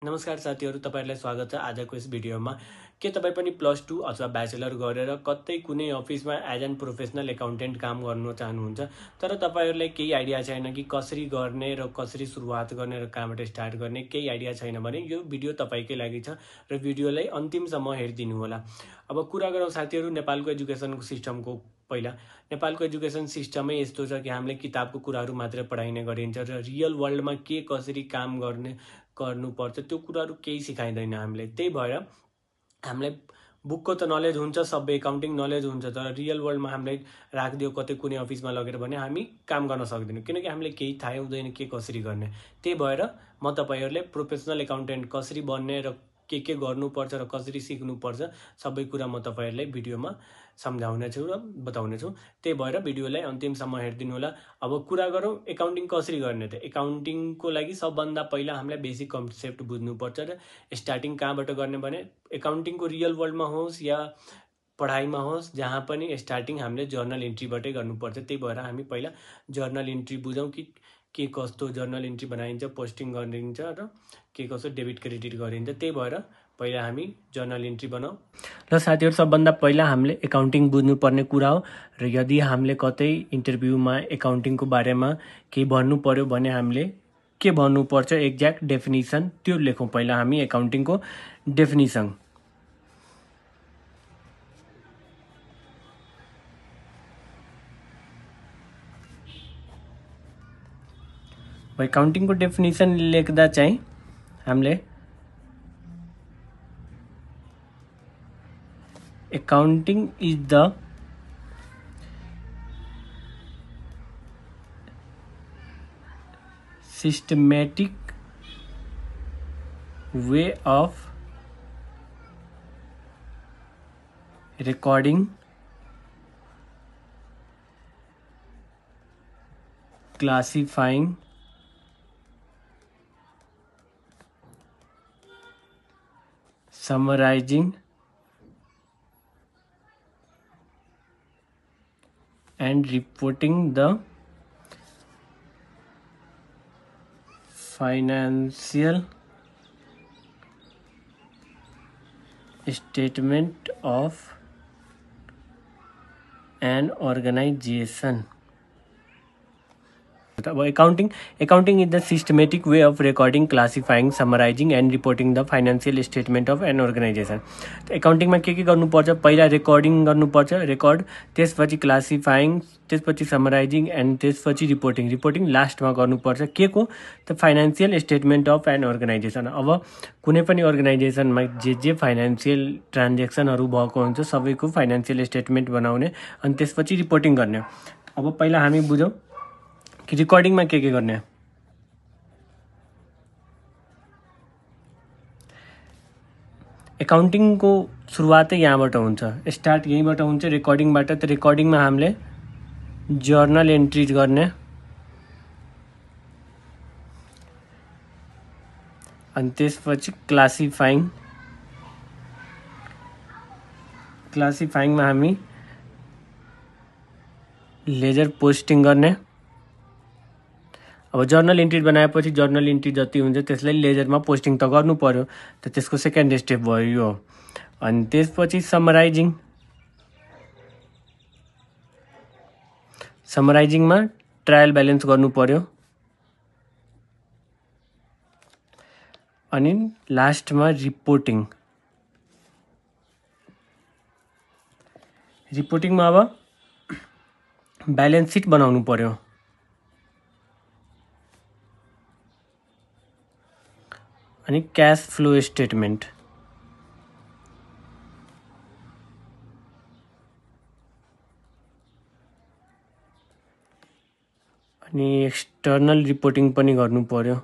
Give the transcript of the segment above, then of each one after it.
नमस्कार साथीहरु, तपाईहरुलाई स्वागत छ आजको यस भिडियोमा। के तपाई पनि प्लस 2 अथवा ब्याचलर गरेर कतै कुनै अफिसमा एज एन प्रोफेसनल एकाउन्टेन्ट काम गर्न चाहनुहुन्छ, तर तपाईहरुलाई केही आइडिया छैन कि कसरी गर्ने र कसरी सुरुवात गर्ने र कहाँबाट स्टार्ट गर्ने केही आइडिया छैन भने यो भिडियो तपाईकै लागि छ र भिडियोलाई अन्तिमसम्म हेरिदिनु होला। अब कुरा गरौँ साथीहरु नेपालको एजुकेसनको सिस्टमको। पहिला नेपालको एजुकेसन सिस्टमै यस्तो छ कि हामीले किताबको कुराहरु मात्र पढाइने गरिन्छ र रियल वर्ल्डमा के कसरी काम गर्नुपर्छ त्यो कुराहरु केही सिकाइदैन हामीले। त्यही भएर हामीलाई बुकको त नलेज हुन्छ, सबै एकाउन्टिङ नलेज हुन्छ, तर रियल वर्ल्डमा हामीले राखिदियो कतै कुनै अफिसमा लगेर भने हामी काम गर्न सक्दैनौँ, किनकि हामीले केही थाहै हुँदैन के कसरी गर्ने। त्यही भएर म तपाईहरुले प्रोफेसनल एकाउन्टेन्ट कसरी बन्ने र के गर्नुपर्छ र कसरी सिक्नुपर्छ सबै कुरा म तपाईहरुलाई भिडियोमा सम्झाउने छु र बताउने छु। त्यही भएर भिडियोलाई अन्तिमसम्म हेरिदिनु होला। अब कुरा गरौँ एकाउन्टिङ कसरी गर्ने त। एकाउन्टिङको लागि सबभन्दा पहिला हामीलाई बेसिक कन्सेप्ट बुझ्नुपर्छ र स्टार्टिङ कहाँबाट गर्ने भने एकाउन्टिङको रियल वर्ल्डमा होस् या पढाइमा होस् जहाँ पनि स्टार्टिङ हामीले जर्नल इन्ट्रीबाटै गर्नुपर्छ। त्यही भएर हामी पहिला जर्नल इन्ट्री बुझौँ कि के कस्तो जर्नल इन्ट्री बनाइन्छ, पोस्टिङ गरिन्छ र के कसो डेबिट क्रेडिट गरिन्छ। त्यही भएर पहिला हामी जर्नल इन्ट्री बनाऊ र साथीहरु सबभन्दा पहिला हामीले एकाउन्टिङ बुझ्नुपर्ने कुरा हो र यदि हामीले कतै इन्टरभ्यूमा एकाउन्टिङको बारेमा केही भन्नु पर्यो भने हामीले के भन्नुपर्छ एक्ज्याक्ट डेफिनिसन त्यो लेखौँ। पहिला हामी एकाउन्टिङको डेफिनिसन। एकाउन्टिङको डेफिनिसन लेख्दा चाहिँ हामीले accounting is the systematic way of recording, classifying, summarizing and reporting the financial statement of an organization. Accounting is the systematic way of recording, classifying, summarizing and reporting the financial statement of an organization. एकाउन्टिङमा के गर्नुपर्छ? पहिला recording गर्नुपर्छ, record, त्यसपछि क्लासिफाइङ, त्यसपछि समराइजिङ and त्यसपछि reporting लास्टमा गर्नुपर्छ। के को त financial statement of an organisation. अब कुनै पनि अर्गनाइजेसनमा जे फाइनान्शियल ट्रान्ज्याक्सनहरु भएको हुन्छ सबैको फाइनान्शियल स्टेटमेन्ट बनाउने अनि त्यसपछि रिपोर्टिङ गर्ने। अब पहिला हामी बुझौँ कि रिकर्डिङमा के गर्ने। एकाउन्टिङको सुरुवातै यहाँबाट हुन्छ, स्टार्ट यहीँबाट हुन्छ रेकर्डिङबाट। त रेकर्डिङमा हामीले जर्नल एन्ट्रिज गर्ने अनि त्यसपछि क्लासिफाइङमा हामी लेजर पोस्टिङ गर्ने। अब जर्नल इन्ट्री बनाएपछि जर्नल इन्ट्री जति हुन्छ त्यसलाई लेजरमा पोस्टिङ त गर्नु पर्यो, त त्यसको सेकेन्ड स्टेप भयो यो। अनि त्यसपछि समराइजिङमा ट्रायल ब्यालेन्स गर्नु पर्यो अनि लास्टमा रिपोर्टिङमा अब ब्यालेन्स सिट बनाउनु पर्यो अनि क्याश फ्लो स्टेटमेन्ट अनि एक्सटर्नल रिपोर्टिङ पनि गर्नु पर्यो।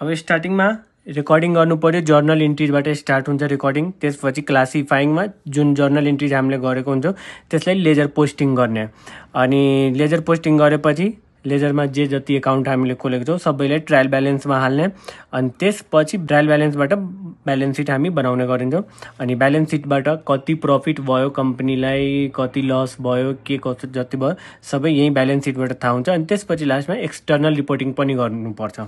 अब स्टार्टिङमा रेकर्डिङ गर्नु पर्यो, जर्नल इन्ट्रीबाट स्टार्ट हुन्छ रेकर्डिङ। त्यसपछि क्लासिफाइङमा जुन जर्नल इन्ट्री हामीले गरेको हुन्छ त्यसलाई लेजर पोस्टिङ गर्ने अनि लेजर पोस्टिङ गरेपछि लेजरमा जे जति एकाउन्ट हामीले खोलेको छौँ सबैलाई ट्रायल ब्यालेन्समा हाल्ने अनि त्यसपछि ट्रायल ब्यालेन्सबाट ब्यालेन्स सिट हामी बनाउने गरिन्छौँ। अनि ब्यालेन्स सिटबाट कति प्रफिट भयो कम्पनीलाई, कति लस भयो, के कस्तो जति भयो सबै यही ब्यालेन्स सिटबाट थाहा हुन्छ। अनि त्यसपछि लास्टमा एक्सटर्नल रिपोर्टिङ पनि गर्नुपर्छ।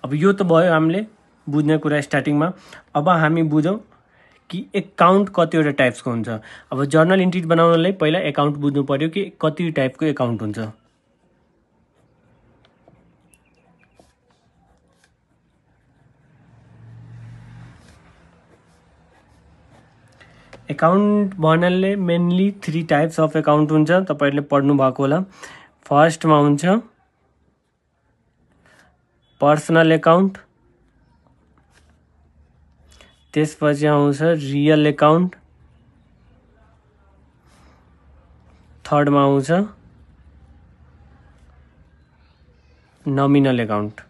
अब यो त भयो हामीले बुझ्ने कुरा स्टार्टिङमा। अब हामी बुझौँ कि एकाउन्ट कतिवटा टाइप्सको हुन्छ। अब जर्नल इन्ट्री बनाउनलाई पहिला एकाउन्ट बुझ्नु पर्यो कि कति टाइपको एकाउन्ट हुन्छ। एकाउन्ट भन्नाले मेनली 3 टाइप्स अफ एकाउन्ट हुन्छ, तपाईहरुले पढ्नु भएको होला। फर्स्टमा हुन्छ पर्सनल एकाउन्ट, त्यसपछि आउँछ रियल एकाउन्ट, थर्डमा आउँछ नोमिनल एकाउन्ट।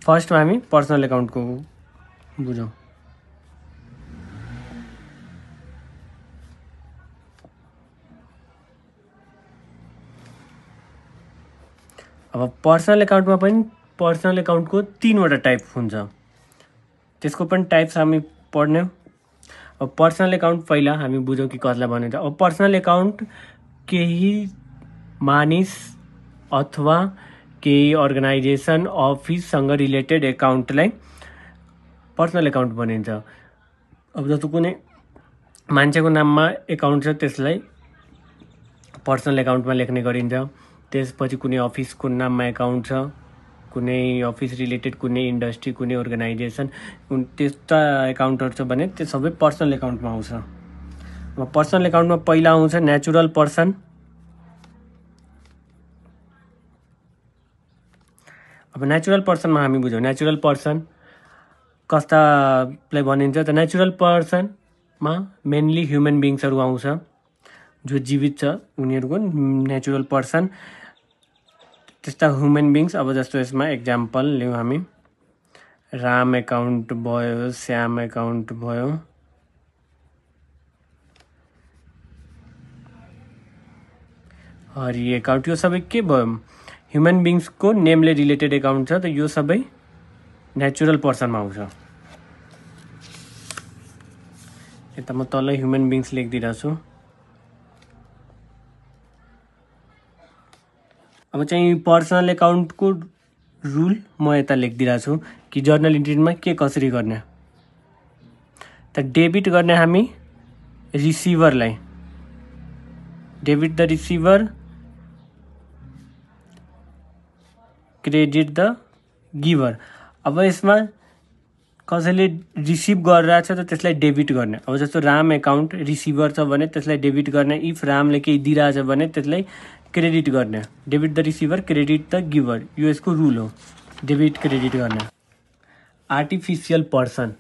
फर्स्टमा हामी पर्सनल एकाउन्टको बुझौँ। अब पर्सनल एकाउन्टमा पनि पर्सनल एकाउन्टको 3वटा टाइप हुन्छ, त्यसको पनि टाइप्स हामी पढ्ने। अब पर्सनल एकाउन्ट पहिला हामी बुझौँ कि कसलाई भनिन्छ। अब पर्सनल एकाउन्ट केही मानिस अथवा केही अर्गनाइजेसन अफिससँग रिलेटेड एकाउन्टलाई पर्सनल एकाउन्ट भनिन्छ। अब जस्तो कुनै मान्छेको नाममा एकाउन्ट छ त्यसलाई पर्सनल एकाउन्टमा लेख्ने गरिन्छ। त्यसपछि कुनै अफिसको नाममा एकाउन्ट छ, कुनै अफिस रिलेटेड कुनै इन्डस्ट्री कुनै अर्गनाइजेसन त्यस्ता एकाउन्टहरू छ भने त्यो सबै पर्सनल एकाउन्टमा आउँछ। अब पर्सनल एकाउन्टमा पहिला आउँछ नेचुरल पर्सन। अब नेचुरल पर्सनमा हामी बुझौँ नेचुरल पर्सन कस्तालाई भनिन्छ त। नेचुरल पर्सनमा मेनली ह्युमन बिङ्सहरू आउँछ जो जीवित छ उनीहरूको नेचुरल पर्सन। त्यस्ता ह्युमन बिङ्स अब जस्तो यसमा एक्जाम्पल लिउँ हामी, राम एकाउन्ट भयो, श्याम एकाउन्ट भयो, हरि एकाउन्ट, यो सबै के भयो ह्युमन बिङ्सको नेमले रिलेटेड एकाउन्ट छ। त यो सबै नेचुरल पर्सनमा आउँछ। यता म तल ह्युमन बिङ्स लेखिदिरहेको छु। अब चाहिँ पर्सनल एकाउन्टको रुल म यता लेखिदिरहेको छु कि जर्नल इन्ट्रीमा के कसरी गर्ने। त डेबिट गर्ने हामी रिसिभरलाई, debit the receiver, credit the giver. अब यसमा कसैले रिसिभ गरिरहेछ त त्यसलाई डेबिट गर्ने। अब जस्तो राम एकाउन्ट रिसिभर छ भने त्यसलाई डेबिट गर्ने। इफ रामले केही दिइरहेछ भने त्यसलाई क्रेडिट गर्ने। Debit the receiver, credit the giver, यो यसको रुल हो, डेबिट क्रेडिट गर्ने। Artificial person,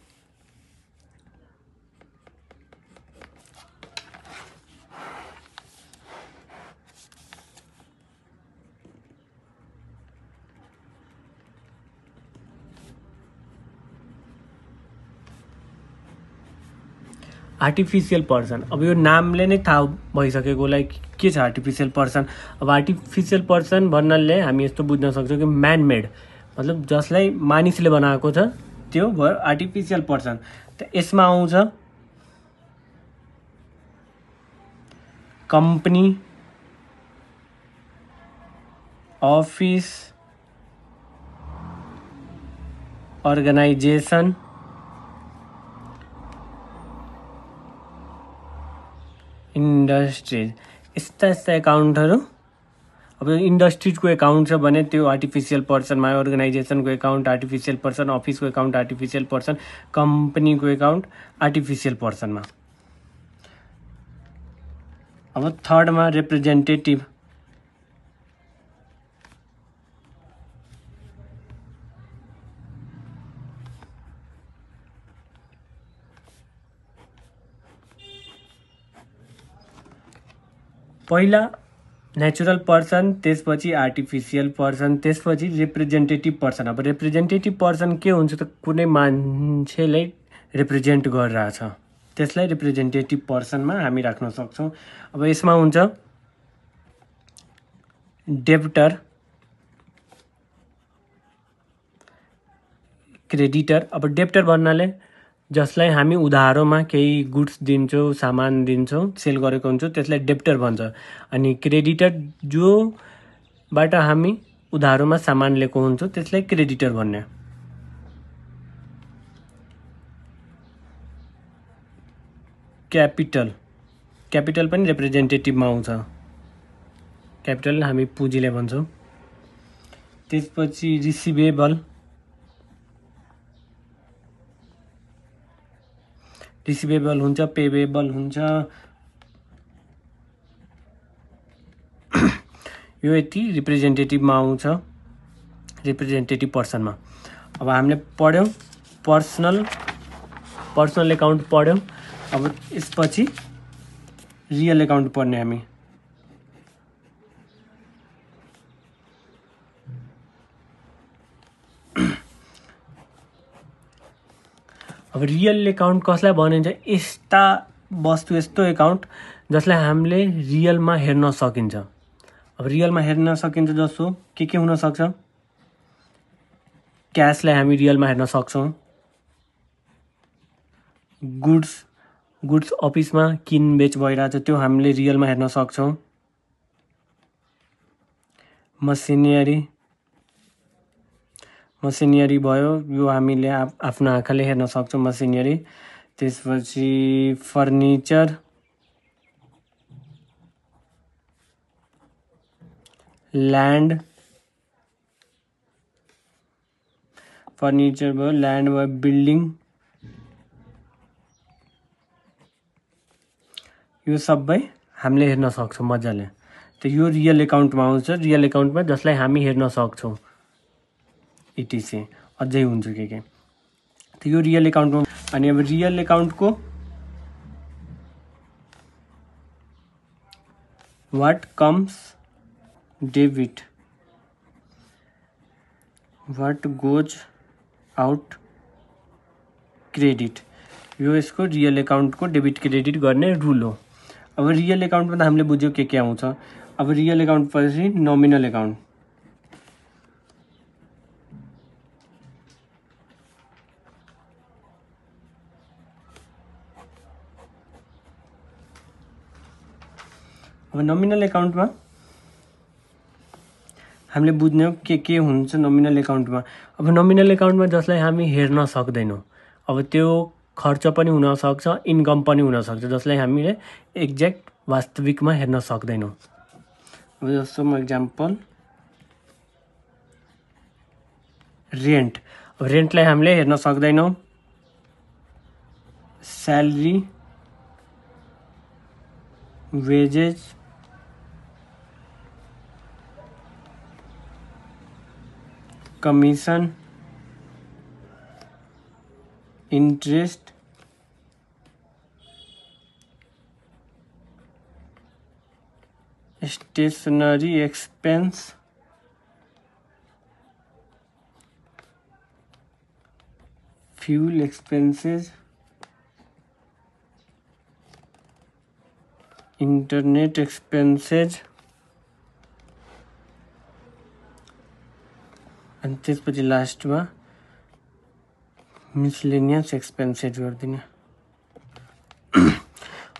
artificial person. अब यो नामले नै थाहा भइसकेकोलाई के छ आर्टिफिसियल पर्सन। अब आर्टिफिसियल पर्सन भन्नाले हामी यस्तो बुझ्न सक्छौँ कि म्यान मेड, मतलब जसलाई मानिसले बनाएको छ त्यो भयो आर्टिफिसियल पर्सन। त यसमा आउँछ कम्पनी, अफिस, अर्गनाइजेसन, इन्डस्ट्रिज, यस्ता यस्ता एकाउन्टहरू। अब इन्डस्ट्रिजको एकाउन्ट छ भने त्यो आर्टिफिसियल पर्सनमा आयो, अर्गनाइजेसनको एकाउन्ट आर्टिफिसियल पर्सन, अफिसको एकाउन्ट आर्टिफिसियल पर्सन, कम्पनीको एकाउन्ट आर्टिफिसियल पर्सनमा। अब थर्डमा रिप्रेजेन्टेटिभ, पहिला नेचुरल पर्सन, त्यसपछि आर्टिफिसियल पर्सन, त्यसपछि रिप्रेजेन्टेटिभ पर्सन। अब रिप्रेजेन्टेटिभ पर्सन के हुन्छ त कुनै मान्छेलाई रिप्रेजेन्ट गरिरहेछ त्यसलाई रिप्रेजेन्टेटिभ पर्सनमा हामी राख्न सक्छौँ। अब यसमा हुन्छ डेब्टर, क्रेडिटर। अब डेब्टर भन्नाले जसलाई हामी उधारोमा केही गुड्स दिन्छौँ, सामान दिन्छौँ, सेल गरेको हुन्छौँ, त्यसलाई डेब्टर भन्छ। अनि क्रेडिटर जोबाट हामी उधारोमा सामान लिएको हुन्छौँ त्यसलाई क्रेडिटर भन्ने। क्यापिटल पनि रिप्रेजेन्टेटिभमा आउँछ। क्यापिटल हामी पुँजीले भन्छौँ। त्यसपछि रिसिभेबल हुन्छ, पेबेबल हुन्छ। यो यति रिप्रेजेन्टेटिभमा आउँछ, रिप्रेजेन्टेटिभ पर्सनमा। अब हामीले पढ्यौँ पर्सनल एकाउन्ट पढ्यौँ। अब यसपछि रियल एकाउन्ट पढ्ने हामी। अब रियल एकाउन्ट कसलाई भनिन्छ? यस्ता वस्तु, यस्तो एकाउन्ट जसलाई हामीले रियलमा हेर्न सकिन्छ। अब रियलमा हेर्न सकिन्छ जसो के हुन सक्छ? क्यासलाई हामी रियलमा हेर्न सक्छौँ। गुड्स अफिसमा किनबेच भइरहेछ त्यो हामीले रियलमा हेर्न सक्छौँ। मसिनरी भयो, यो हामीले आफ्नो आँखाले हेर्न सक्छौँ मसिनरी। त्यसपछि फर्निचर, ल्यान्ड भयो, बिल्डिङ, यो सबै हामीले हेर्न सक्छौँ मजाले। त यो रियल एकाउन्टमा आउँछ। रियल एकाउन्टमा जसलाई हामी हेर्न सक्छौँ, इटिसी अझै हुन्छ के। त यो रियल एकाउन्टमा। अनि अब रियल एकाउन्टको what comes debit, what goes out credit, यो यसको रियल एकाउन्टको डेबिट क्रेडिट गर्ने रुल हो। अब रियल एकाउन्टमा त हामीले बुझ्यौँ के आउँछ। अब रियल एकाउन्ट पछि नोमिनल एकाउन्ट। अब नोमिनल एकाउन्टमा हामीले बुझ्ने के हुन्छ नोमिनल एकाउन्टमा। अब नोमिनल एकाउन्टमा जसलाई हामी हेर्न सक्दैनौँ, अब त्यो खर्च पनि हुनसक्छ, इन्कम पनि हुनसक्छ, जसलाई हामीले एक्ज्याक्ट वास्तविकमा हेर्न सक्दैनौँ। अब जस्तो म इक्जाम्पल रेन्ट। अब रेन्टलाई हामीले हेर्न सक्दैनौँ। Salary, wages, commission, interest, stationery expense, fuel expenses, internet expenses, अनि त्यसपछि लास्टमा मिसलेनियस एक्सपेन्सेस गरिदिने।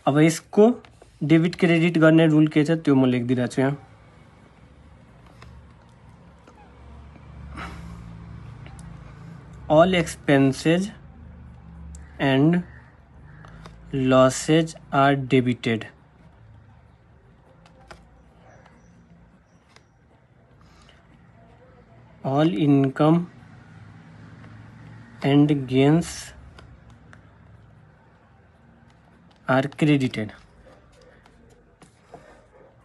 अब यसको डेबिट क्रेडिट गर्ने रुल के छ त्यो म लेखिदिरहेको छु यहाँ। all expenses and losses are debited. All income and gains are credited.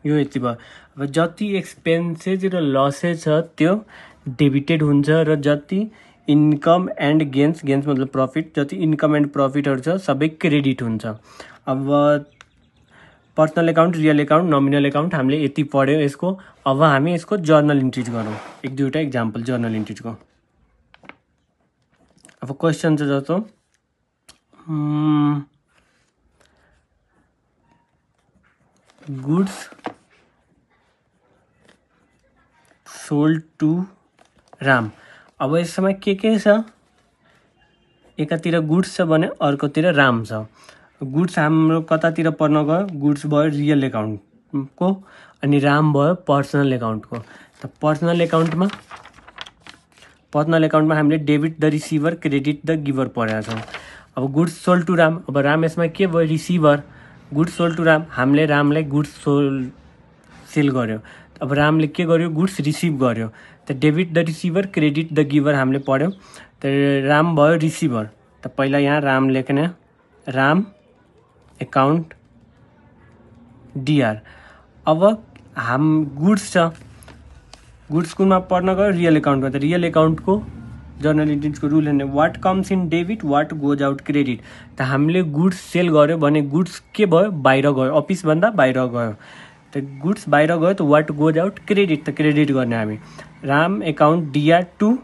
यो यति भयो। अब जति एक्सपेन्सेस र लसेस छ त्यो डेबिटेड हुन्छ र जति इन्कम एन्ड गेन्स मतलब प्रफिट, जति इन्कम एन्ड प्रफिटहरू छ सबै क्रेडिट हुन्छ। अब personal account, real account, nominal account हामीले यति पढ्यौँ यसको। अब हामी यसको जर्नल इन्ट्रिज गरौँ। एक दुईवटा इक्जाम्पल जर्नल इन्ट्रिजको। अब क्वेसन चाहिँ जस्तो गुड्स सोल्ड टु राम। अब यसमा के छ, एकातिर गुड्स छ भने अर्कोतिर राम छ। गुड्स हाम्रो कतातिर पर्न गयो, गुड्स भयो रियल एकाउन्टको अनि राम भयो पर्सनल एकाउन्टको। त पर्सनल एकाउन्टमा हामीले debit the receiver credit the giver पढेका छौँ। अब गुड्स सोल्ड टु राम, अब राम यसमा के भयो, receiver. Goods sold to Ram, हामीले रामलाई गुड्स सेल गर्यो। अब रामले के गर्यो, गुड्स रिसिभ गर्यो। त debit the receiver credit the giver हामीले पढ्यौँ। त राम भयो रिसिभर, त पहिला यहाँ राम लेख्ने, राम एकाउन्ट डिआर। अब गुड्स छ, गुड्स कुनमा पर्न गयो, रियल एकाउन्टमा। त रियल एकाउन्टको जर्नल इन्ट्रिजको रुल हेर्ने, what comes in debit what goes out credit. त हामीले गुड्स सेल गर्यो भने गुड्स के भयो, बाहिर गयो, अफिसभन्दा बाहिर गयो। त गुड्स बाहिर गयो त वाट गोज आउट क्रेडिट, त क्रेडिट गर्ने हामी। Ram account Dr to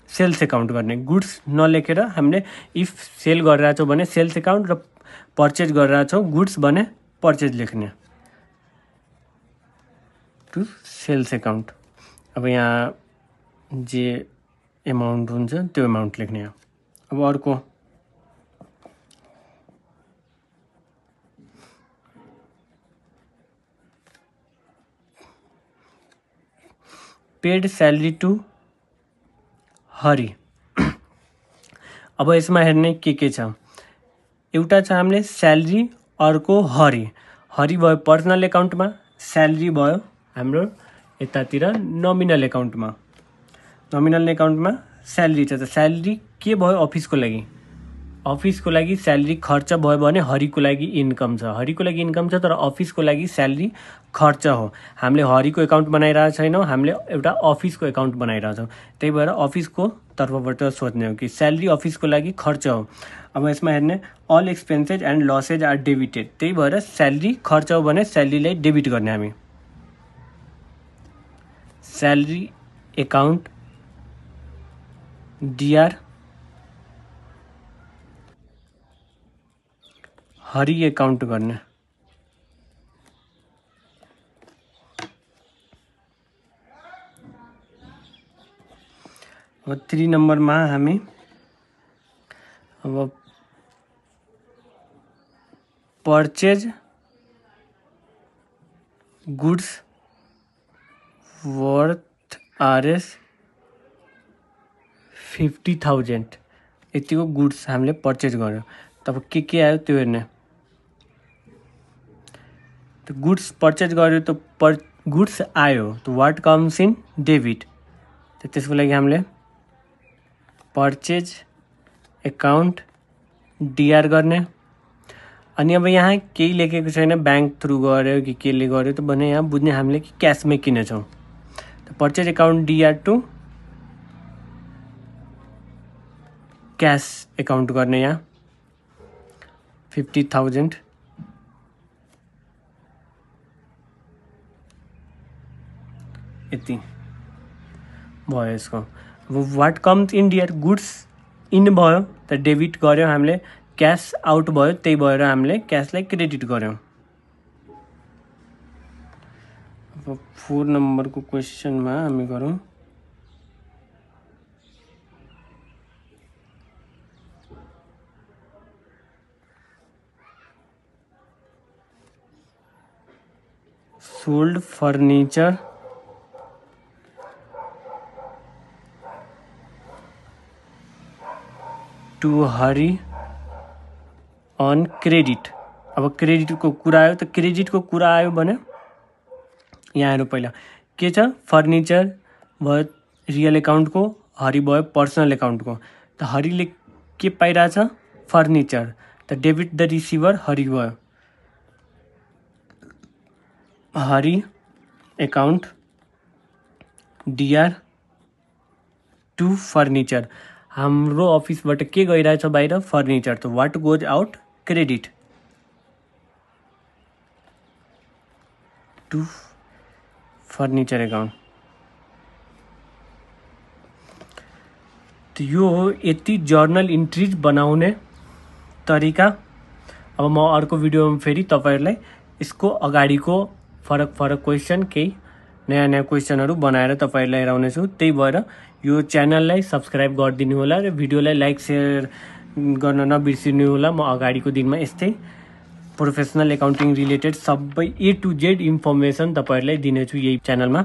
sales account गर्ने। गुड्स नलेखेर हामीले इफ सेल गरिरहेछौँ भने सेल्स एकाउन्ट र पर्चेज गरिरहेछौँ गुड्स भने पर्चेज लेख्ने, टु सेल्स एकाउन्ट। अब यहाँ जे एमाउन्ट हुन्छ त्यो एमाउन्ट लेख्ने। अब अर्को पेड स्यालेरी टु हरि। अब यसमा हेर्ने के छ, एउटा छ हामीले स्यालेरी, अर्को हरि। हरि भयो पर्सनल एकाउन्टमा, स्यालेरी भयो हाम्रो यतातिर नोमिनल एकाउन्टमा। नोमिनल एकाउन्टमा स्यालेरी छ, त स्यालेरी के भयो, अफिसको लागि। अफिसको लागि स्यालेरी खर्च भयो भने हरिको लागि इन्कम छ। हरिको लागि इन्कम छ तर अफिसको लागि स्यालेरी खर्च हो। हामीले हरिको एकाउन्ट बनाइरहेको छैनौँ, हामीले एउटा अफिसको एकाउन्ट बनाइरहेछौँ। त्यही भएर अफिसको तर्फबाट सोध्ने हो कि स्यालेरी अफिसको लागि खर्च हो। अब यसमा हेर्ने, अल एक्सपेन्सेज एन्ड लसेज आर डेबिटेड। त्यही भएर स्यालेरी खर्च हो भने स्यालेरीलाई डेबिट गर्ने हामी। Salary account DR Hari account गर्ने। अब 3 नम्बरमा हामी अब पर्चेज गुड्स वर्थ आरएस 50,000 यतिको गुड्स हामीले पर्चेज गर्यो। तब के आयो त्यो हेर्ने। तो गुड्स पर्चेज गर्यो तो गुड्स आयो तो वाट कम्स इन डेबिट। तो त्यसको लागि हामीले पर्चेज एकाउन्ट डिआर गर्ने। अनि अब यहाँ केही लेखेको छैन, ब्याङ्क थ्रु गर्यो कि केले गर्यो त भने यहाँ बुझ्ने हामीले कि क्यासमै किनेछौँ। तो purchase account Dr to cash account गर्ने। यहाँ 50,000 यति भयो यसको। अब what comes in Dr goods in भयो त डेबिट गर्यो हामीले, क्यास आउट भयो त्यही भएर हामीले क्यासलाई क्रेडिट गर्यौँ। अब 4 नम्बरको क्वेसनमा हामी गरौँ। Sold furniture to Hari on credit. अब क्रेडिटको कुरा आयो त क्रेडिटको कुरा आयो भने यहाँ हेर्नु पहिला के छ, फर्निचर भयो रियल एकाउन्टको, हरि भयो पर्सनल एकाउन्टको। त हरिले के पाइरहेछ, फर्निचर, त डेबिट द रिसिभर हरि भयो। Hari account Dr to furniture. हाम्रो अफिसबाट के गइरहेछ बाहिर, फर्निचर, त what goes out credit to furniture account. त यो हो यति जर्नल इन्ट्रिज बनाउने तरिका। अब म अर्को भिडियोमा फेरि तपाईहरुलाई यसको अगाडिको फरक क्वेसन केही नयाँ नयाँ क्वेसनहरू बनाएर तपाईँहरूलाई हेराउनेछु। त्यही भएर यो च्यानललाई सब्सक्राइब गरिदिनु होला र भिडियोलाई लाइक सेयर गर्न नबिर्सिनु होला। म अगाडिको दिनमा यस्तै प्रोफेसनल एकाउन्टिङ रिलेटेड सबै A to Z इन्फर्मेसन तपाईँहरूलाई दिनेछु यही च्यानलमा।